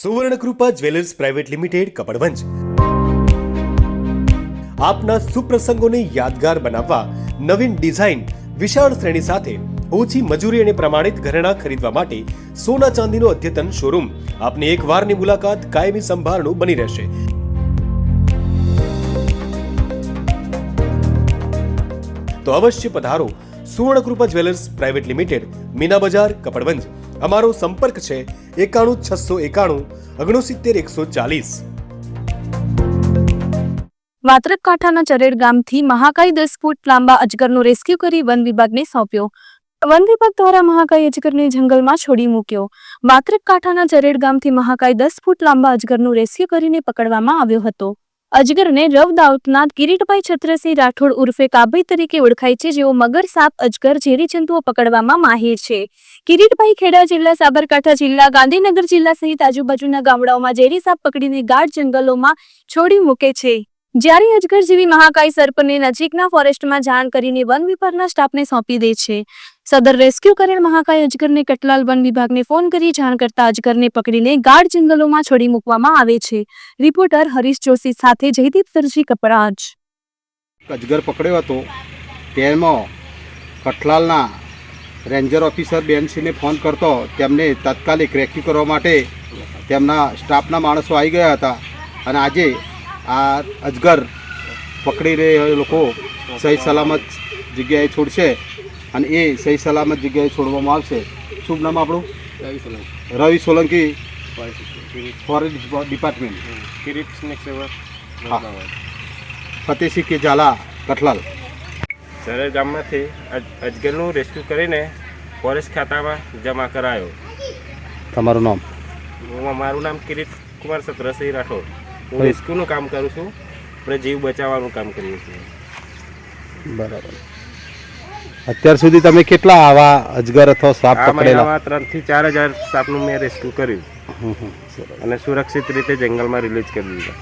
Suvarnakrupa jewellers private limited Kapadvanj આપના સુપ્રસંગોને યાદગાર બનાવવા નવીન ડિઝાઇન વિશાળ શ્રેણી સાથે ઓછી મજૂરી અને પ્રમાણિત ઘરેણાં ખરીદવા માટે સોના ચાંદીનો અદ્યતન શોરૂમ આપની એક વારની મુલાકાત કાયમી સંભાળનું બની રહેશે। તો અવશ્ય પધારો Suvarnakrupa jewellers private limited, Meena બજાર, કપડવંજ। અમારો સંપર્ક છે 91 691 69 140। વાત્રક કાંઠાના ચરેડ ગામથી મહાકાય 10 ફૂટ લાંબા અજગરનો રેસ્ક્યુ કરી વન વિભાગને સોંપ્યો। વન વિભાગ દ્વારા મહાકાય અજગરને જંગલમાં છોડી મૂક્યો। વાત્રક કાંઠાના ચરેડ ગામથી મહાકાય 10 ફૂટ લાંબા અજગરનો રેસ્ક્યુ કરીને પકડવામાં આવ્યો હતો। અજગરને રવ દાઉદના કિરીટભાઈ છત્રસિંહ રાઠોડ ઉર્ફે કાભાઈ તરીકે ઓળખાય છે, જેઓ મગર, સાપ, અજગર, ઝેરી જંતુઓ પકડવામાં માહિર છે। કિરીટભાઈ ખેડા જિલ્લા, સાબરકાંઠા જિલ્લા, ગાંધીનગર જિલ્લા સહિત આજુબાજુના ગામડાઓમાં ઝેરી સાપ પકડીને ગાઢ જંગલોમાં છોડી મૂકે છે, જ્યારે અજગર જેવી મહાકાય સર્પને નજીકના ફોરેસ્ટમાં જાણ કરીને વન વિભાગના સ્ટાફને સોંપી દે છે। સદર રેસ્ક્યુ કરેલ મહાકાય અજગરને કટલાલ વન વિભાગને ફોન કરી જાણ કરતા અજગરને પકડીને ગાઢ જંગલોમાં છોડી મૂકવામાં આવે છે। રિપોર્ટર હરીશ જોશી સાથે જયદીપ દરજી, કપરાજ। અજગર પકડ્યો હતો તેમાં કઠલાલના રેન્જર ઓફિસર બેનસીને ફોન કરતો તેમને તાત્કાલિક રેસ્ક્યુ કરવા માટે તેમના સ્ટાફના માણસો આવી ગયા હતા અને આજે આ અજગર પકડીને એ લોકો સહી સલામત જગ્યાએ છોડશે અને એ સહી સલામત જગ્યાએ છોડવામાં આવશે। શુભ નામ આપણું? રવિ સોલંકી, ફોરેસ્ટ ડિપાર્ટમેન્ટ, ફતેહસિંહ કે ઝાલા, કઠલાલ। ચરેડ ગામમાંથી અજગરનું રેસ્ક્યુ કરીને ફોરેસ્ટ ખાતામાં જમા કરાયો। તમારું નામ? મારું નામ કિરીટ કુમાર છત્રસિંહ રાઠોડ। હું રેસ્ક્યુનું કામ કરું છું, આપણે જીવ બચાવવાનું કામ કરીએ છીએ। બરાબર। અત્યાર સુધી તમે કેટલા આવા અજગર અથવા સાપ આ પકડેલા? મહિનામાં 3 થી 4 હજાર સાપનું મેં રેસ્ક્યુ કર્યું અને સુરક્ષિત રીતે જંગલમાં રિલીઝ કરી દીધા।